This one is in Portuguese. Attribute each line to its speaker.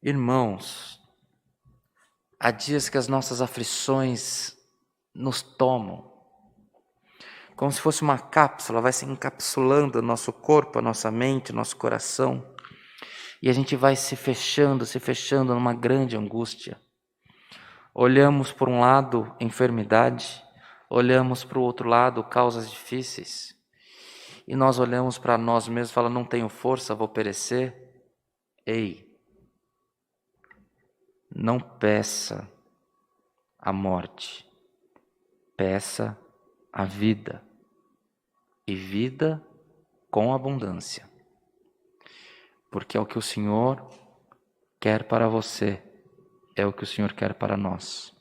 Speaker 1: Irmãos, há dias que as nossas aflições nos tomam, como se fosse uma cápsula, vai se encapsulando o nosso corpo, a nossa mente, o nosso coração, e a gente vai se fechando numa grande angústia. Olhamos por um lado enfermidade, olhamos para o outro lado causas difíceis, e nós olhamos para nós mesmos e falamos, não tenho força, vou perecer. Ei, não peça a morte, peça a vida, e vida com abundância, porque é o que o Senhor quer para você, é o que o Senhor quer para nós.